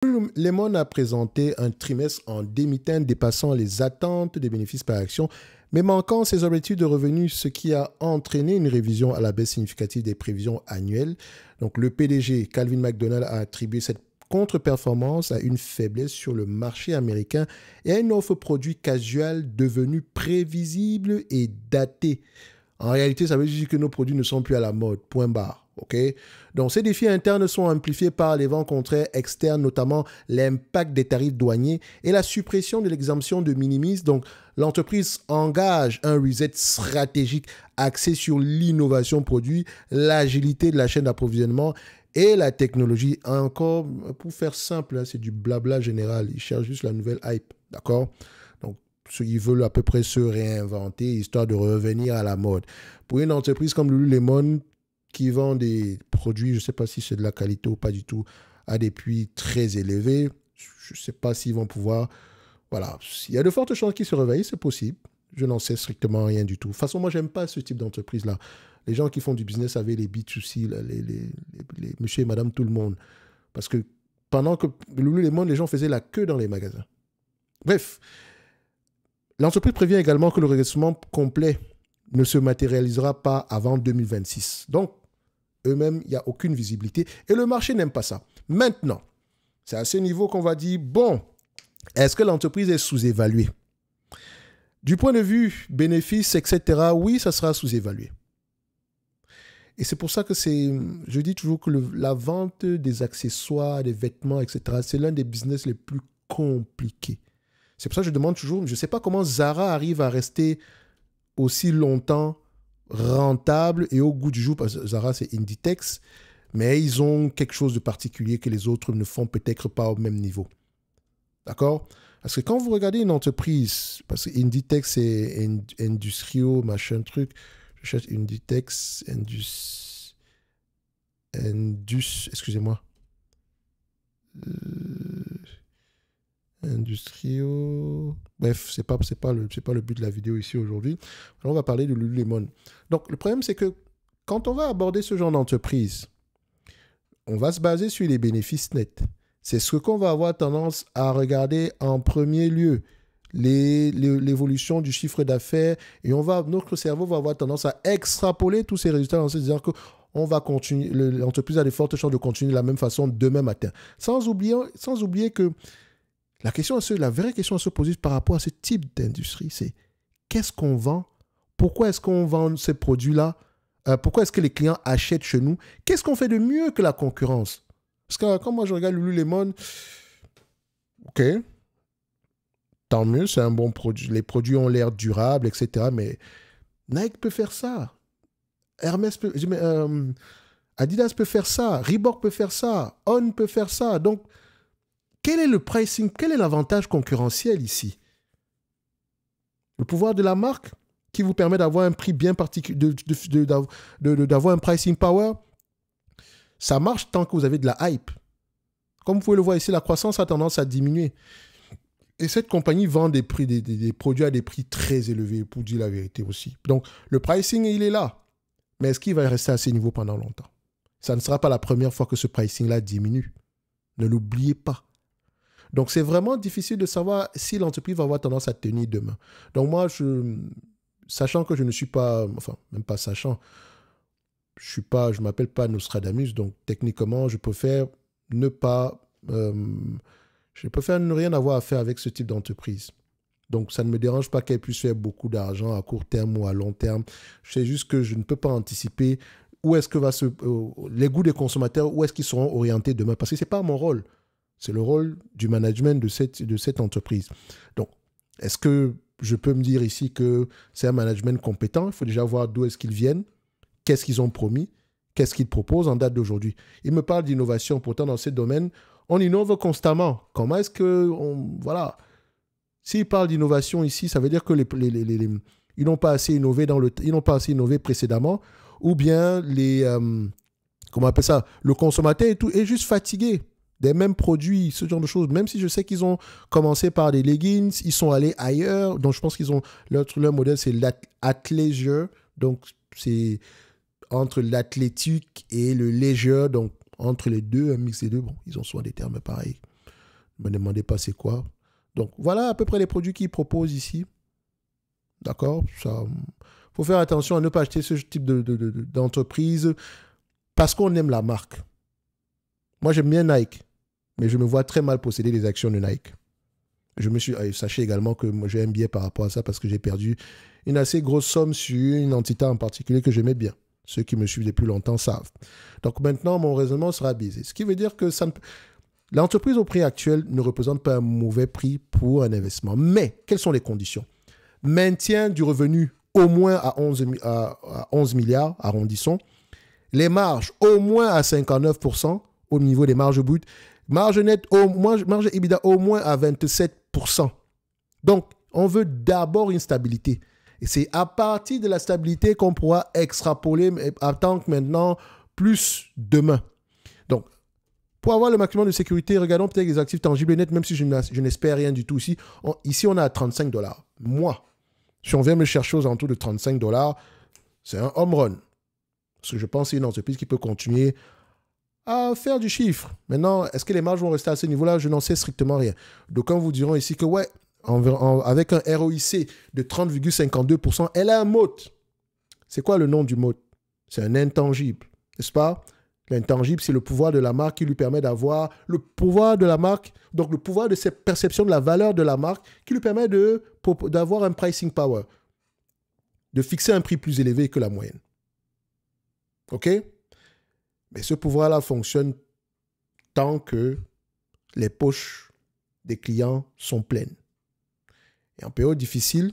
Lululemon a présenté un trimestre en demi-teinte dépassant les attentes des bénéfices par action, mais manquant ses objectifs de revenus, ce qui a entraîné une révision à la baisse significative des prévisions annuelles. Donc, le PDG, Calvin McDonald, a attribué cette contre-performance à une faiblesse sur le marché américain et à une offre produit casual devenue prévisible et datée. En réalité, ça veut dire que nos produits ne sont plus à la mode, point barre. Okay? Donc, ces défis internes sont amplifiés par les vents contraires externes, notamment l'impact des tarifs douaniers et la suppression de l'exemption de minimis. Donc, l'entreprise engage un reset stratégique axé sur l'innovation produit, l'agilité de la chaîne d'approvisionnement et la technologie. Encore, pour faire simple, hein, c'est du blabla général. Ils cherchent juste la nouvelle hype. D'accord? Donc, ils veulent à peu près se réinventer, histoire de revenir à la mode. Pour une entreprise comme Lululemon, qui vend des produits, je ne sais pas si c'est de la qualité ou pas du tout, à des prix très élevés, je ne sais pas s'ils vont pouvoir... Voilà, il y a de fortes chances qu'ils se réveillent, c'est possible. Je n'en sais strictement rien du tout. De toute façon, moi, je n'aime pas ce type d'entreprise-là. Les gens qui font du business avec les B2C, là, les monsieur et madame tout le monde. Parce que pendant que Lululemon, les gens faisaient la queue dans les magasins. Bref, l'entreprise prévient également que le redressement complet ne se matérialisera pas avant 2026. Donc, eux-mêmes, il n'y a aucune visibilité. Et le marché n'aime pas ça. Maintenant, c'est à ce niveau qu'on va dire, bon, est-ce que l'entreprise est sous-évaluée? Du point de vue bénéfices, etc., oui, ça sera sous-évalué. Et c'est pour ça que je dis toujours que la vente des accessoires, des vêtements, etc., c'est l'un des business les plus compliqués. C'est pour ça que je demande toujours, je ne sais pas comment Zara arrive à rester aussi longtemps rentable et au goût du jour, parce que Zara, c'est Inditex, mais ils ont quelque chose de particulier que les autres ne font peut-être pas au même niveau. D'accord? Parce que quand vous regardez une entreprise, parce que Inditex, c'est Industrio, machin truc, je cherche Inditex, excusez-moi. Industrio. Bref, c'est pas le but de la vidéo ici aujourd'hui. Alors, on va parler de Lululemon. Donc, le problème, c'est que quand on va aborder ce genre d'entreprise, on va se baser sur les bénéfices nets. C'est ce qu'on va avoir tendance à regarder en premier lieu, l'évolution du chiffre d'affaires, et notre cerveau va avoir tendance à extrapoler tous ces résultats en se disant que l'entreprise a de fortes chances de continuer de la même façon demain matin. Sans oublier que la vraie question à se poser par rapport à ce type d'industrie, c'est qu'est-ce qu'on vend? Pourquoi est-ce qu'on vend ces produits-là? Pourquoi est-ce que les clients achètent chez nous? Qu'est-ce qu'on fait de mieux que la concurrence? Parce que quand moi je regarde Lululemon, ok, tant mieux, c'est un bon produit. Les produits ont l'air durables, etc. Mais Nike peut faire ça. Adidas peut faire ça. Reebok peut faire ça. On peut faire ça. Donc, quel est le pricing? Quel est l'avantage concurrentiel ici? Le pouvoir de la marque qui vous permet d'avoir un prix bien particulier, d'avoir un pricing power. Ça marche tant que vous avez de la hype. Comme vous pouvez le voir ici, la croissance a tendance à diminuer. Et cette compagnie vend des produits à des prix très élevés, pour dire la vérité aussi. Donc, le pricing, il est là. Mais est-ce qu'il va rester à ces niveaux pendant longtemps? Ça ne sera pas la première fois que ce pricing-là diminue. Ne l'oubliez pas. Donc, c'est vraiment difficile de savoir si l'entreprise va avoir tendance à tenir demain. Donc, moi, sachant que je ne suis pas, enfin, même pas sachant, je ne m'appelle pas Nostradamus, donc techniquement, je préfère ne rien avoir à faire avec ce type d'entreprise. Donc, ça ne me dérange pas qu'elle puisse faire beaucoup d'argent à court terme ou à long terme. C'est juste que je ne peux pas anticiper où est-ce que les goûts des consommateurs, où est-ce qu'ils seront orientés demain. Parce que ce n'est pas mon rôle. C'est le rôle du management de cette entreprise. Donc, est-ce que je peux me dire ici que c'est un management compétent? Il faut déjà voir d'où est-ce qu'ils viennent, qu'est-ce qu'ils ont promis, qu'est-ce qu'ils proposent en date d'aujourd'hui. Ils me parlent d'innovation. Pourtant, dans ce domaine, on innove constamment. Comment est-ce que... voilà. S'ils parlent d'innovation ici, ça veut dire que ils n'ont pas assez innové ils n'ont pas assez innové précédemment, ou bien comment on appelle ça, le consommateur est juste fatigué des mêmes produits, ce genre de choses. Même si je sais qu'ils ont commencé par des leggings, ils sont allés ailleurs. Donc, je pense qu'ils ont... Leur modèle, c'est l'athleisure. Donc, c'est entre l'athlétique et le leisure. Donc, entre les deux, un mix des deux. Bon, ils ont souvent des termes pareils. Ne me demandez pas c'est quoi. Donc, voilà à peu près les produits qu'ils proposent ici. D'accord? Il faut faire attention à ne pas acheter ce type d'entreprise parce qu'on aime la marque. Moi, j'aime bien Nike, mais je me vois très mal posséder les actions de Nike. Sachez également que moi, j'ai un biais par rapport à ça parce que j'ai perdu une assez grosse somme sur une entité en particulier que j'aimais bien. Ceux qui me suivent depuis longtemps savent. Donc maintenant, mon raisonnement sera biaisé. Ce qui veut dire que l'entreprise au prix actuel ne représente pas un mauvais prix pour un investissement. Mais, quelles sont les conditions? Maintien du revenu au moins à 11 milliards, arrondissons. Les marges au moins à 59% au niveau des marges brutes. Marge nette, marge EBITDA au moins à 27%. Donc, on veut d'abord une stabilité. Et c'est à partir de la stabilité qu'on pourra extrapoler, attendre maintenant plus demain. Donc, pour avoir le maximum de sécurité, regardons peut-être les actifs tangibles et nets, même si je n'espère rien du tout ici. Ici, on est à 35 $. Moi, si on vient me chercher aux alentours de 35 $, c'est un home run. Parce que je pense que c'est une entreprise qui peut continuer à faire du chiffre. Maintenant, est-ce que les marges vont rester à ce niveau-là? Je n'en sais strictement rien. D'aucuns vous diront ici que ouais, avec un ROIC de 30,52%, elle a un moat. C'est quoi le nom du moat? C'est un intangible, n'est-ce pas? L'intangible, c'est le pouvoir de la marque qui lui permet d'avoir le pouvoir de la marque, donc le pouvoir de cette perception de la valeur de la marque qui lui permet d'avoir un pricing power, de fixer un prix plus élevé que la moyenne. OK? Mais ce pouvoir-là fonctionne tant que les poches des clients sont pleines. Et en période difficile,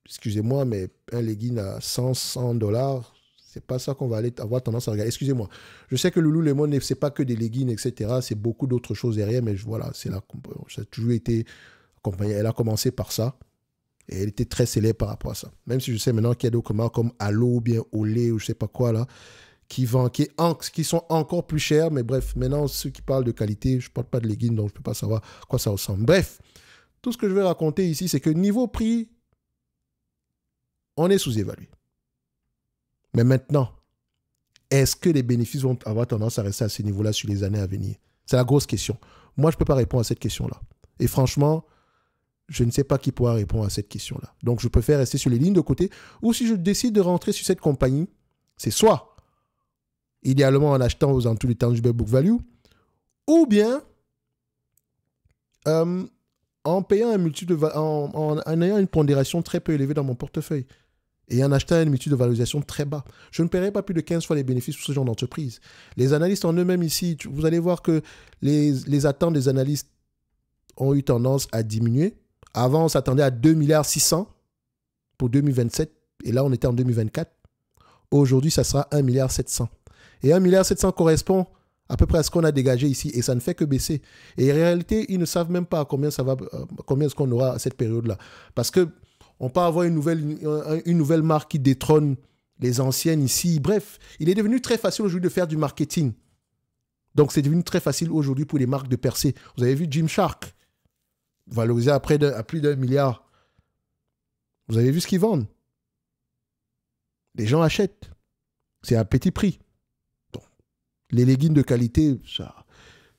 excusez-moi, mais un legging à 100 $, c'est pas ça qu'on va avoir tendance à regarder. Excusez-moi. Je sais que Lululemon, c'est pas que des leggings, etc. C'est beaucoup d'autres choses derrière, mais voilà, ça a toujours été accompagné. Elle a commencé par ça. Et elle était très célèbre par rapport à ça. Même si je sais maintenant qu'il y a d'autres marques comme Halo ou bien Olé ou je sais pas quoi là, qui sont encore plus chers. Mais bref, maintenant, ceux qui parlent de qualité, je ne porte pas de leggings, donc je ne peux pas savoir à quoi ça ressemble. Bref, tout ce que je vais raconter ici, c'est que niveau prix, on est sous-évalué. Mais maintenant, est-ce que les bénéfices vont avoir tendance à rester à ce niveau-là sur les années à venir? C'est la grosse question. Moi, je ne peux pas répondre à cette question-là. Et franchement, je ne sais pas qui pourra répondre à cette question-là. Donc, je préfère rester sur les lignes de côté. Ou si je décide de rentrer sur cette compagnie, c'est soit, idéalement en achetant aux alentours du tangible book value, ou bien en payant un multiple en ayant une pondération très peu élevée dans mon portefeuille et en achetant un multiple de valorisation très bas. Je ne paierai pas plus de 15 fois les bénéfices pour ce genre d'entreprise. Les analystes en eux-mêmes ici, vous allez voir que les attentes des analystes ont eu tendance à diminuer. Avant, on s'attendait à 2,6 milliards pour 2027 et là, on était en 2024. Aujourd'hui, ça sera 1,7 milliard. Et 1,7 milliard correspond à peu près à ce qu'on a dégagé ici et ça ne fait que baisser. Et en réalité, ils ne savent même pas combien est-ce qu'on aura à cette période-là. Parce qu'on peut avoir une nouvelle marque qui détrône les anciennes ici. Bref, il est devenu très facile aujourd'hui de faire du marketing. Donc, c'est devenu très facile aujourd'hui pour les marques de percer. Vous avez vu Gymshark, valorisé à plus d'1 milliard. Vous avez vu ce qu'ils vendent? Les gens achètent. C'est à petit prix. Donc, les leggings de qualité,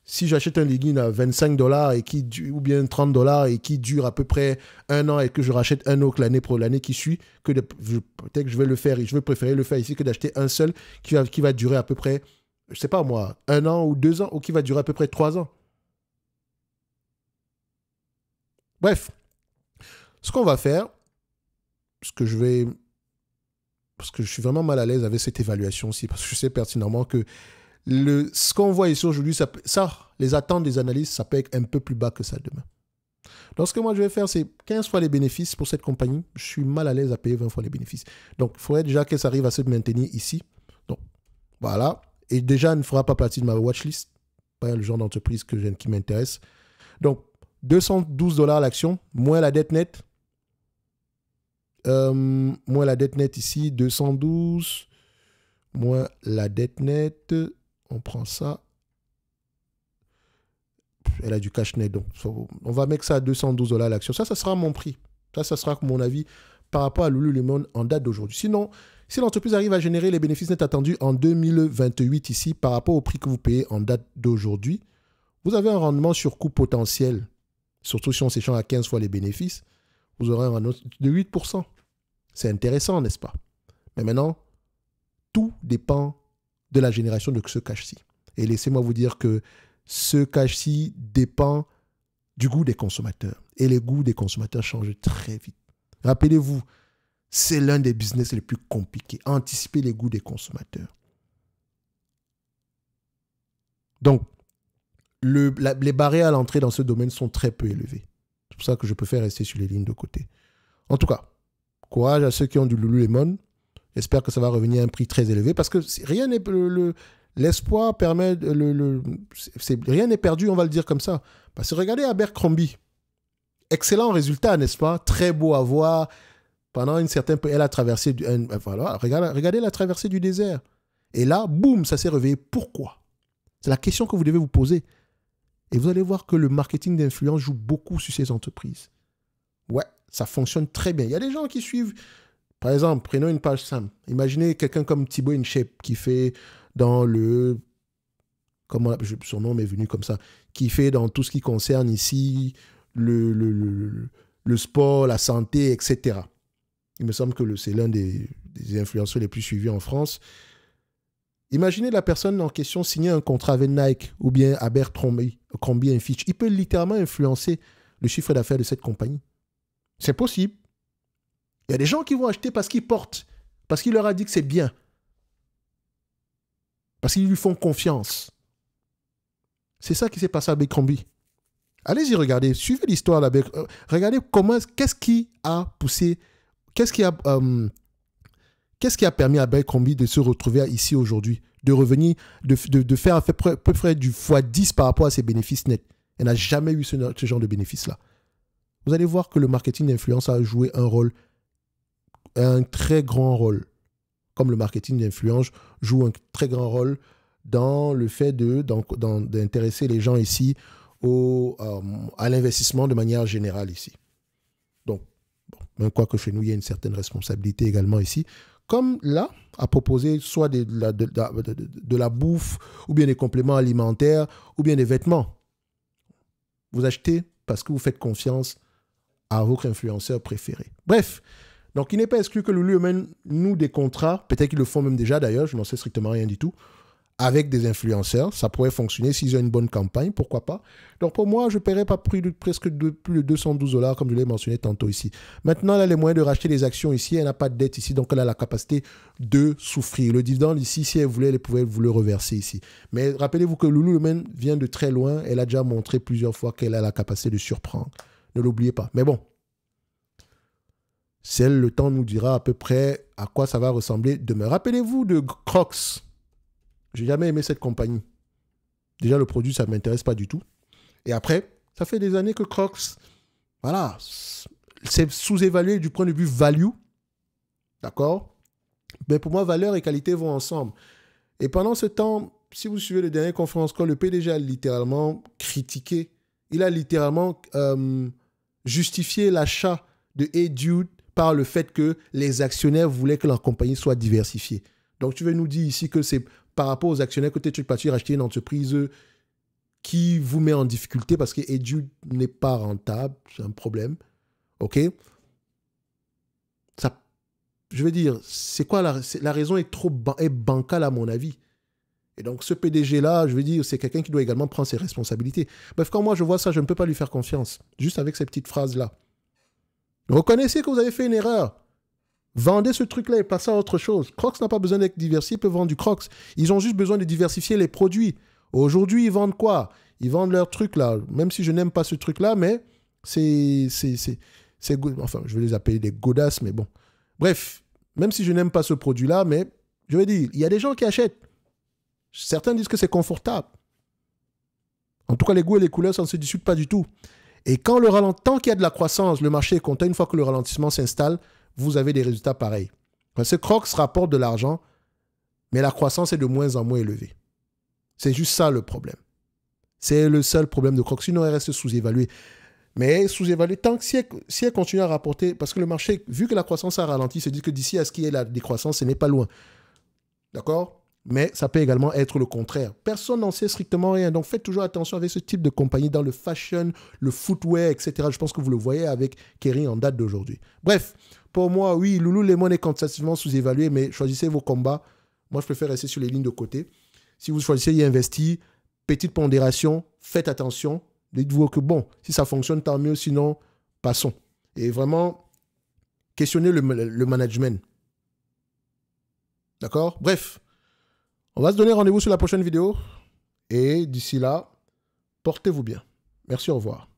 si j'achète un legging à 25 $ ou bien 30 $ et qui dure à peu près 1 an et que je rachète un autre l'année qui suit, peut-être que je vais le faire et je vais préférer le faire ici que d'acheter un seul qui va durer à peu près, je ne sais pas moi, 1 an ou 2 ans ou qui va durer à peu près 3 ans. Bref, ce qu'on va faire, parce que je suis vraiment mal à l'aise avec cette évaluation aussi, parce que je sais pertinemment que ce qu'on voit ici aujourd'hui, les attentes des analystes, ça peut être un peu plus bas que ça demain. Donc, ce que moi je vais faire, c'est 15 fois les bénéfices pour cette compagnie. Je suis mal à l'aise à payer 20 fois les bénéfices. Donc, il faudrait déjà qu'elle arrive à se maintenir ici. Donc, voilà. Et déjà, elle ne fera pas partie de ma watchlist. Pas le genre d'entreprise qui m'intéresse. Donc, 212 $ l'action, moins la dette nette. Moins la dette nette ici, 212. Moins la dette nette. On prend ça. Elle a du cash net. Donc, on va mettre ça à 212 $ l'action. Ça sera mon prix. Ça sera mon avis par rapport à Lululemon en date d'aujourd'hui. Sinon, si l'entreprise arrive à générer les bénéfices nets attendus en 2028 ici par rapport au prix que vous payez en date d'aujourd'hui, vous avez un rendement sur coût potentiel, surtout si on s'échange à 15 fois les bénéfices, vous aurez un rendement de 8%. C'est intéressant, n'est-ce pas? Mais maintenant, tout dépend de la génération de ce cash-ci. Et laissez-moi vous dire que ce cash-ci dépend du goût des consommateurs. Et les goûts des consommateurs changent très vite. Rappelez-vous, c'est l'un des business les plus compliqués. Anticiper les goûts des consommateurs. Donc, les barrières à l'entrée dans ce domaine sont très peu élevées. C'est pour ça que je préfère rester sur les lignes de côté. En tout cas, courage à ceux qui ont du Lululemon. J'espère que ça va revenir à un prix très élevé parce que rien n'est... L'espoir permet... rien n'est perdu, on va le dire comme ça. Parce que regardez Abercrombie. Excellent résultat, n'est-ce pas? Très beau à voir. Pendant une certaine... Elle a traversé... Voilà, regardez la traversée du désert. Et là, boum, ça s'est réveillé. Pourquoi? C'est la question que vous devez vous poser. Et vous allez voir que le marketing d'influence joue beaucoup sur ces entreprises. Ouais, ça fonctionne très bien. Il y a des gens qui suivent... Par exemple, prenons une page simple. Imaginez quelqu'un comme Thibaut InShape qui fait dans le... Comment son nom m'est venu comme ça. Qui fait dans tout ce qui concerne ici le sport, la santé, etc. Il me semble que c'est l'un des influenceurs les plus suivis en France. Imaginez la personne en question signer un contrat avec Nike ou bien Abercrombie & Fitch. Il peut littéralement influencer le chiffre d'affaires de cette compagnie. C'est possible. Il y a des gens qui vont acheter parce qu'ils portent, parce qu'il leur a dit que c'est bien, parce qu'ils lui font confiance. C'est ça qui s'est passé à Abercrombie. Allez-y, regardez, suivez l'histoire d'Abercrombie. Regardez qu'est-ce qui a poussé, qu'est-ce qui a permis à Abercrombie de se retrouver ici aujourd'hui, de revenir, de faire à peu près du x10 par rapport à ses bénéfices nets. Elle n'a jamais eu ce genre de bénéfices-là. Vous allez voir que le marketing d'influence a joué un très grand rôle, comme le marketing d'influence joue un très grand rôle dans le fait d'intéresser les gens ici à l'investissement de manière générale ici. Donc, même quoi que chez nous, il y a une certaine responsabilité également ici. Comme là, à proposer soit de la bouffe, ou bien des compléments alimentaires, ou bien des vêtements. Vous achetez parce que vous faites confiance à votre influenceur préféré. Bref, donc il n'est pas exclu que Lululemon noue des contrats, peut-être qu'ils le font même déjà d'ailleurs, je n'en sais strictement rien du tout, avec des influenceurs. Ça pourrait fonctionner s'ils ont une bonne campagne, pourquoi pas. Donc pour moi, je ne paierais pas plus de 212 $, comme je l'ai mentionné tantôt ici. Maintenant, elle a les moyens de racheter les actions ici, elle n'a pas de dette ici, donc elle a la capacité de souffrir. Le dividende ici, si elle voulait, elle pouvait vous le reverser ici. Mais rappelez-vous que Lululemon vient de très loin, elle a déjà montré plusieurs fois qu'elle a la capacité de surprendre. Ne l'oubliez pas. Mais bon, seul le temps nous dira à peu près à quoi ça va ressembler demain. Rappelez-vous de Crocs. J'ai jamais aimé cette compagnie. Déjà, le produit, ça ne m'intéresse pas du tout. Et après, ça fait des années que Crocs, voilà, c'est sous-évalué du point de vue value. D'accord? Mais pour moi, valeur et qualité vont ensemble. Et pendant ce temps, si vous suivez le dernier conférence call, le PDG a littéralement critiqué, il a littéralement justifié l'achat de HeyDude par le fait que les actionnaires voulaient que leur compagnie soit diversifiée. Donc, tu veux nous dire ici que c'est par rapport aux actionnaires que tu es parti racheter une entreprise qui vous met en difficulté parce que HeyDude n'est pas rentable, c'est un problème. OK? Ça, je veux dire, c'est quoi la raison est bancale à mon avis. Et donc, ce PDG-là, je veux dire, c'est quelqu'un qui doit également prendre ses responsabilités. Bref, quand moi je vois ça, je ne peux pas lui faire confiance. Juste avec ces petites phrases-là. Reconnaissez que vous avez fait une erreur. Vendez ce truc-là et passez à autre chose. Crocs n'a pas besoin d'être diversifié, ils peuvent vendre du Crocs. Ils ont juste besoin de diversifier les produits. Aujourd'hui, ils vendent quoi? Ils vendent leur truc-là. Même si je n'aime pas ce truc-là, mais c'est enfin, je vais les appeler des godasses, mais bon. Bref, même si je n'aime pas ce produit-là, mais je veux dire, il y a des gens qui achètent. Certains disent que c'est confortable. En tout cas, les goûts et les couleurs, ça ne se discute pas du tout. Et quand tant qu'il y a de la croissance, le marché est content. Une fois que le ralentissement s'installe, vous avez des résultats pareils. Parce que Crocs rapporte de l'argent, mais la croissance est de moins en moins élevée. C'est juste ça le problème. C'est le seul problème de Crocs. Sinon, elle reste sous-évaluée. Mais sous-évaluée, tant que si elle continue à rapporter, parce que le marché, vu que la croissance a ralenti, se dit que d'ici à ce qu'il y ait la décroissance, ce n'est pas loin. D'accord? Mais ça peut également être le contraire. Personne n'en sait strictement rien. Donc faites toujours attention avec ce type de compagnie dans le fashion, le footwear, etc. Je pense que vous le voyez avec Kering en date d'aujourd'hui. Bref, pour moi, oui, Lululemon est quantitativement sous-évalué, mais choisissez vos combats. Moi, je préfère rester sur les lignes de côté. Si vous choisissez y investir, petite pondération, faites attention. Dites-vous que bon, si ça fonctionne, tant mieux. Sinon, passons. Et vraiment, questionnez le management. D'accord? Bref. On va se donner rendez-vous sur la prochaine vidéo. Et d'ici là, portez-vous bien. Merci, au revoir.